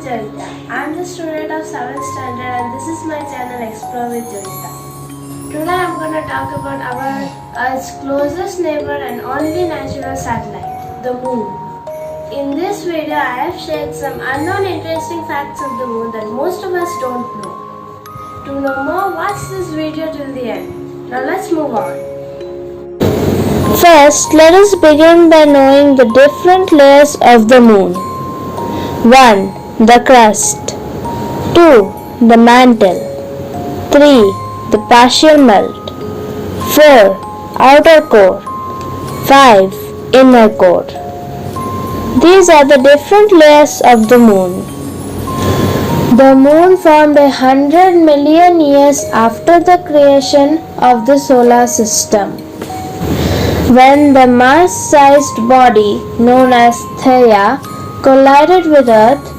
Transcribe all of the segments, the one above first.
Jolita. I am the student of 7th standard and this is my channel Explore with Jolita. Today I am going to talk about our Earth's closest neighbor and only natural satellite, the Moon. In this video I have shared some unknown interesting facts of the Moon that most of us don't know. To know more, watch this video till the end. Now let's move on. First, let us begin by knowing the different layers of the Moon. 1. The crust. 2. The mantle. 3. The partial melt. 4. Outer core. 5. Inner core. These are the different layers of the Moon. The Moon formed 100 million years after the creation of the solar system, when the Mars-sized body known as Theia collided with Earth,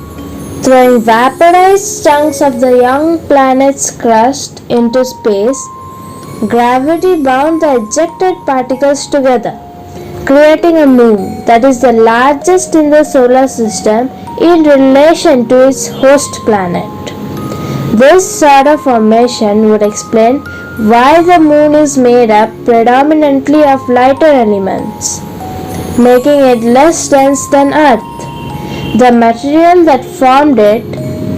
throwing vaporized chunks of the young planet's crust into space. Gravity bound the ejected particles together, creating a moon that is the largest in the solar system in relation to its host planet. This sort of formation would explain why the moon is made up predominantly of lighter elements, making it less dense than Earth. The material that formed it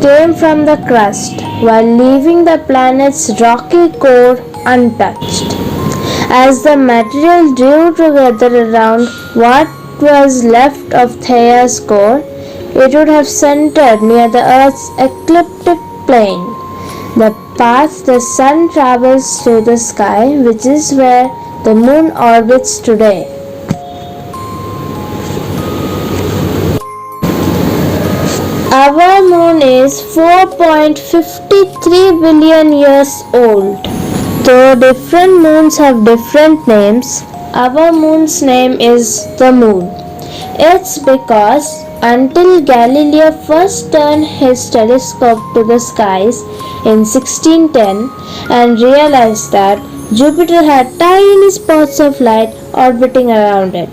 came from the crust, while leaving the planet's rocky core untouched. As the material drew together around what was left of Theia's core, it would have centered near the Earth's ecliptic plane, the path the Sun travels through the sky, which is where the Moon orbits today. Our Moon is 4.53 billion years old. Though different moons have different names, our Moon's name is the Moon. It's because until Galileo first turned his telescope to the skies in 1610 and realized that Jupiter had tiny spots of light orbiting around it,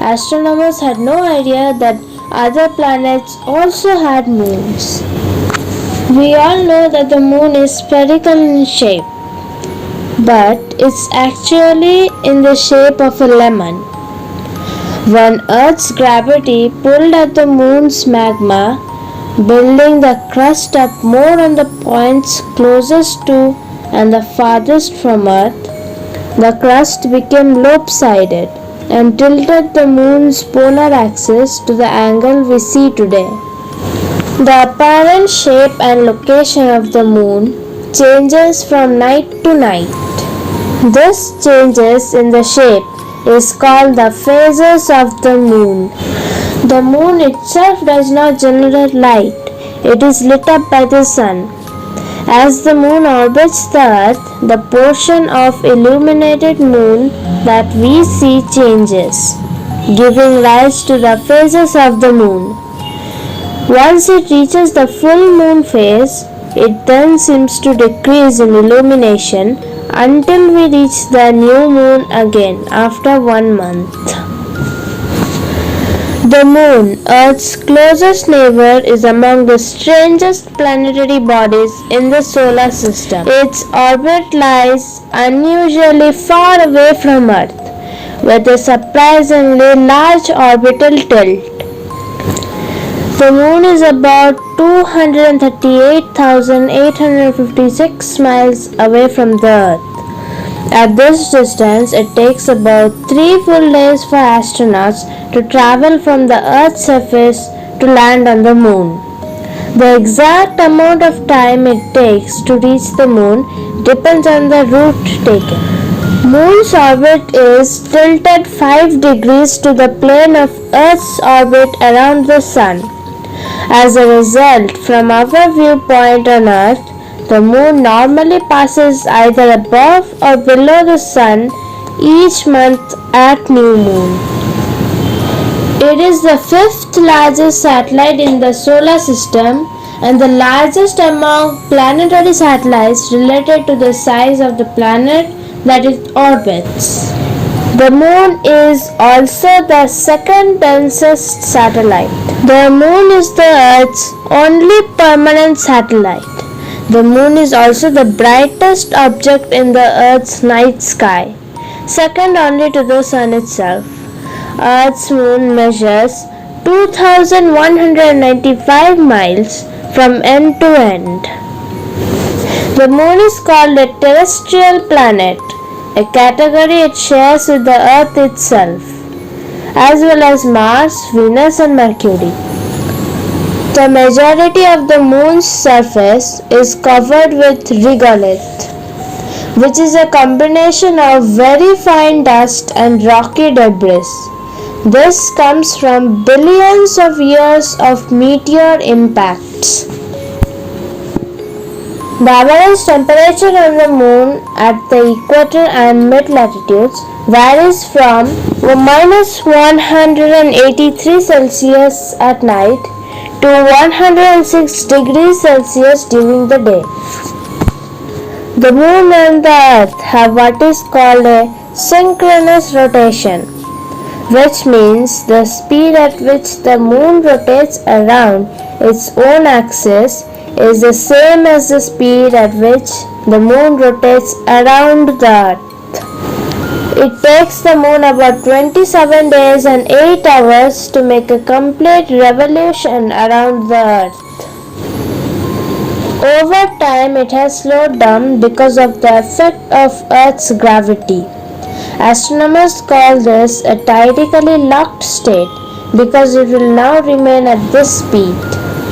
astronomers had no idea that other planets also had moons. We all know that the Moon is spherical in shape, but it's actually in the shape of a lemon. When Earth's gravity pulled at the Moon's magma, building the crust up more on the points closest to and the farthest from Earth, the crust became lopsided and tilted the Moon's polar axis to the angle we see today. The apparent shape and location of the Moon changes from night to night. This changes in the shape is called the phases of the Moon. The Moon itself does not generate light. It is lit up by the Sun. As the Moon orbits the Earth, the portion of illuminated Moon that we see changes, giving rise to the phases of the Moon. Once it reaches the full Moon phase, it then seems to decrease in illumination until we reach the new Moon again after 1 month. The Moon, Earth's closest neighbor, is among the strangest planetary bodies in the solar system. Its orbit lies unusually far away from Earth, with a surprisingly large orbital tilt. The Moon is about 238,856 miles away from the Earth. At this distance, it takes about 3 full days for astronauts to travel from the Earth's surface to land on the Moon. The exact amount of time it takes to reach the Moon depends on the route taken. Moon's orbit is tilted 5 degrees to the plane of Earth's orbit around the Sun. As a result, from our viewpoint on Earth, the Moon normally passes either above or below the Sun each month at new moon. It is the 5th largest satellite in the solar system and the largest among planetary satellites related to the size of the planet that it orbits. The moon is also the second densest satellite. The moon is the Earth's only permanent satellite. The moon is also the brightest object in the Earth's night sky, second only to the sun itself. Earth's moon measures 2,195 miles from end to end. The moon is called a terrestrial planet, a category it shares with the Earth itself, as well as Mars, Venus and Mercury. The majority of the moon's surface is covered with regolith, which is a combination of very fine dust and rocky debris. This comes from billions of years of meteor impacts. The average temperature on the moon at the equator and mid-latitudes varies from -183 Celsius at night to 106 degrees Celsius during the day. The moon and the earth have what is called a synchronous rotation, which means the speed at which the moon rotates around its own axis is the same as the speed at which the moon rotates around the earth. It takes the moon about 27 days and 8 hours to make a complete revolution around the earth. Over time, it has slowed down because of the effect of Earth's gravity. Astronomers call this a tidally locked state because it will now remain at this speed.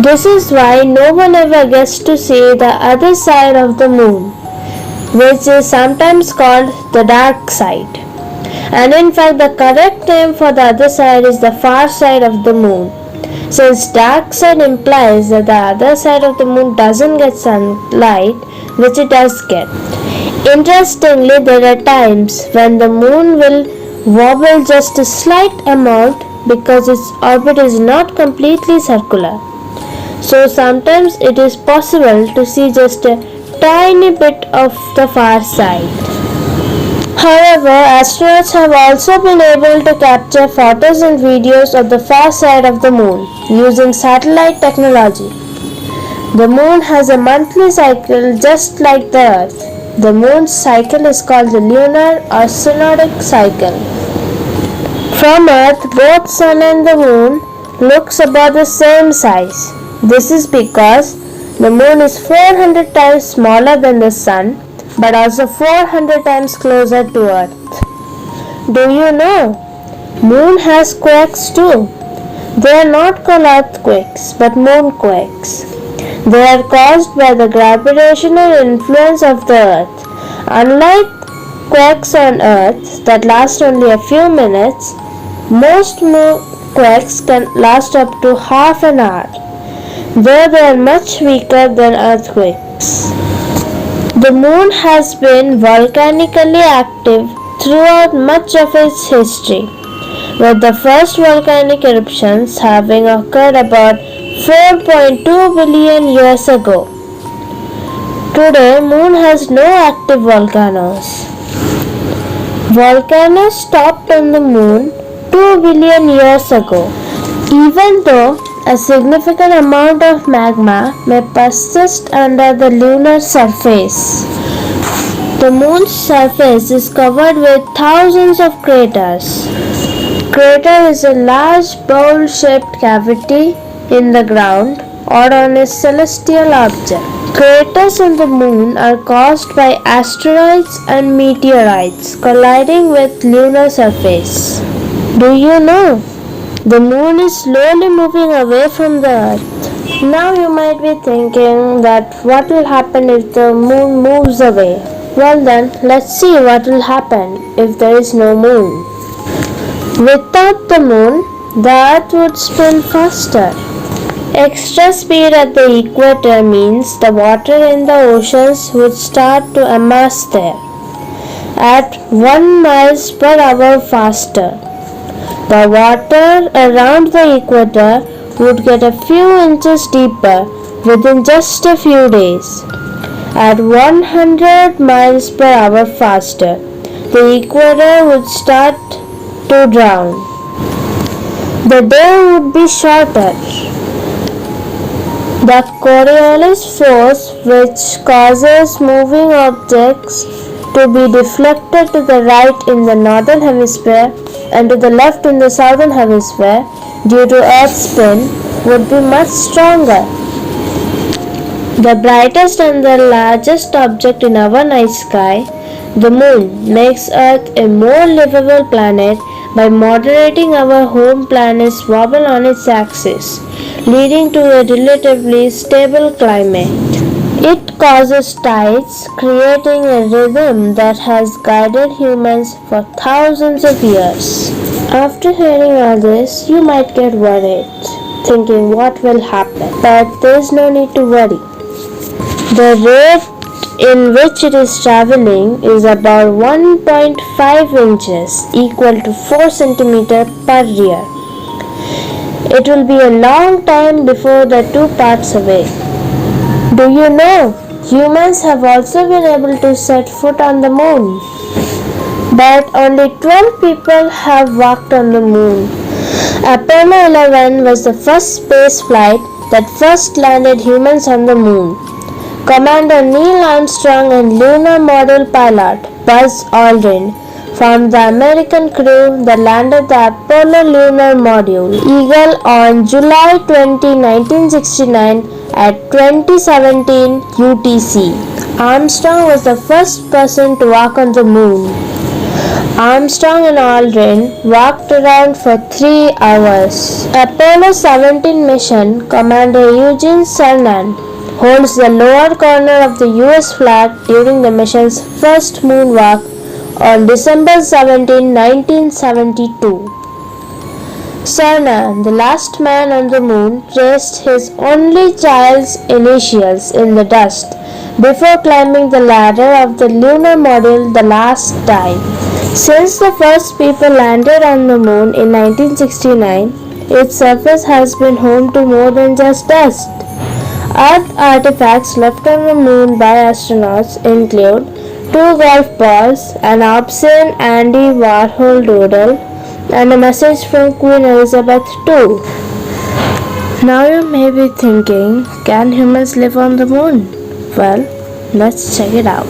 This is why no one ever gets to see the other side of the moon, which is sometimes called the dark side. And in fact, the correct name for the other side is the far side of the moon, since dark side implies that the other side of the moon doesn't get sunlight, which it does get. Interestingly, there are times when the moon will wobble just a slight amount because its orbit is not completely circular. So sometimes it is possible to see just a tiny bit of the far side. However, astronauts have also been able to capture photos and videos of the far side of the moon using satellite technology. The moon has a monthly cycle just like the Earth. The moon's cycle is called the lunar or synodic cycle. From Earth, both sun and the moon looks about the same size. This is because the moon is 400 times smaller than the sun, but also 400 times closer to Earth. Do you know? Moon has quakes too. They are not called earthquakes, but moonquakes. They are caused by the gravitational influence of the Earth. Unlike quakes on Earth that last only a few minutes, most quakes can last up to half an hour, though they are much weaker than earthquakes. The moon has been volcanically active throughout much of its history, with the first volcanic eruptions having occurred about 4.2 billion years ago. Today, moon has no active volcanoes. Volcanoes stopped on the moon 2 billion years ago. Even though a significant amount of magma may persist under the lunar surface, the moon's surface is covered with thousands of craters. Crater is a large bowl-shaped cavity in the ground or on a celestial object. Craters on the moon are caused by asteroids and meteorites colliding with lunar surface. Do you know? The moon is slowly moving away from the Earth. Now you might be thinking that what will happen if the moon moves away? Well then, let's see what will happen if there is no moon. Without the moon, the Earth would spin faster. Extra speed at the equator means the water in the oceans would start to amass there at 1 mile per hour faster. The water around the equator would get a few inches deeper within just a few days. At 100 miles per hour faster, the equator would start to drown. The day would be shorter. The Coriolis force, which causes moving objects to be deflected to the right in the northern hemisphere and to the left in the southern hemisphere due to Earth's spin, would be much stronger. The brightest and the largest object in our night sky, the moon, makes Earth a more livable planet by moderating our home planet's wobble on its axis, leading to a relatively stable climate. It causes tides, creating a rhythm that has guided humans for thousands of years. After hearing all this, you might get worried, thinking what will happen. But there is no need to worry. The rate in which it is traveling is about 1.5 inches, equal to 4 centimeters per year. It will be a long time before the two parts away. Do you know, humans have also been able to set foot on the moon. But only 12 people have walked on the moon. Apollo 11 was the first space flight that first landed humans on the moon. Commander Neil Armstrong and lunar module pilot Buzz Aldrin formed the American crew that landed the Apollo lunar module Eagle on July 20, 1969 at 2017 UTC. Armstrong was the first person to walk on the moon. Armstrong and Aldrin walked around for 3 hours. Apollo 17 mission Commander Eugene Cernan holds the lower corner of the US flag during the mission's first moonwalk on December 17, 1972. Cernan, the last man on the moon, traced his only child's initials in the dust before climbing the ladder of the lunar module the last time. Since the first people landed on the moon in 1969, its surface has been home to more than just dust. Earth artifacts left on the moon by astronauts include 2 golf balls, an obscene Andy Warhol doodle, and a message from Queen Elizabeth II. Now you may be thinking, can humans live on the moon? Well, let's check it out.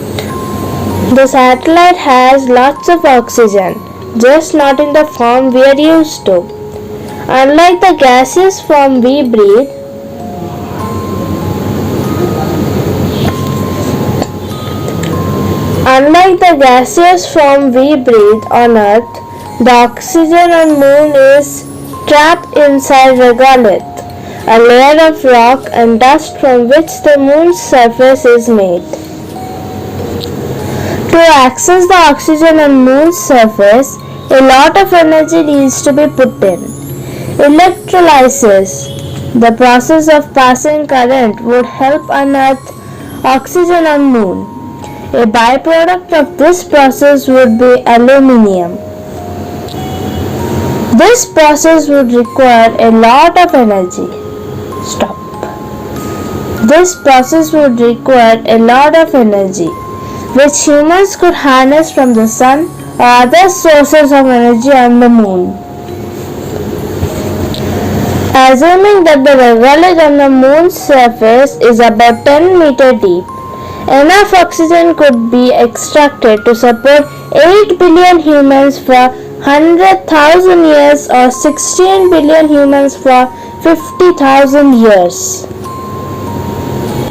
The satellite has lots of oxygen, just not in the form we are used to. Unlike the gaseous form we breathe, on Earth, the oxygen on Moon is trapped inside regolith, a layer of rock and dust from which the Moon's surface is made. To access the oxygen on Moon's surface, a lot of energy needs to be put in. Electrolysis, the process of passing current, would help unearth oxygen on Moon. A byproduct of this process would be aluminium. This process would require a lot of energy. This process would require a lot of energy, which humans could harness from the sun or other sources of energy on the moon. Assuming that the regolith on the moon's surface is about 10 meters deep, enough oxygen could be extracted to support 8 billion humans for 100,000 years or 16 billion humans for 50,000 years.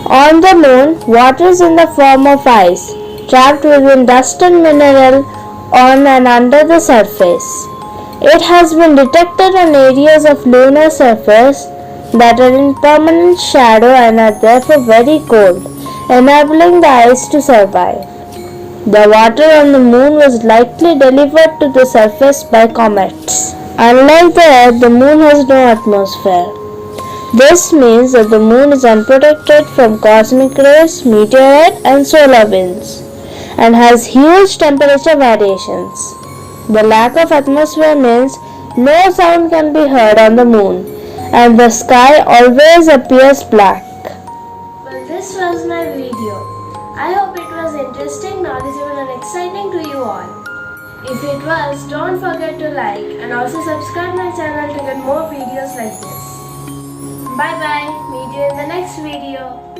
On the moon, water is in the form of ice, trapped within dust and mineral on and under the surface. It has been detected on areas of lunar surface that are in permanent shadow and are therefore very cold, enabling the ice to survive. The water on the moon was likely delivered to the surface by comets. Unlike the Earth, the moon has no atmosphere. This means that the moon is unprotected from cosmic rays, meteorite and solar winds, and has huge temperature variations. The lack of atmosphere means no sound can be heard on the moon, and the sky always appears black. Well, this was my video. I hope it was interesting, knowledgeable and exciting to you all. If it was, don't forget to like and also subscribe my channel to get more videos like this. Bye bye. Meet you in the next video.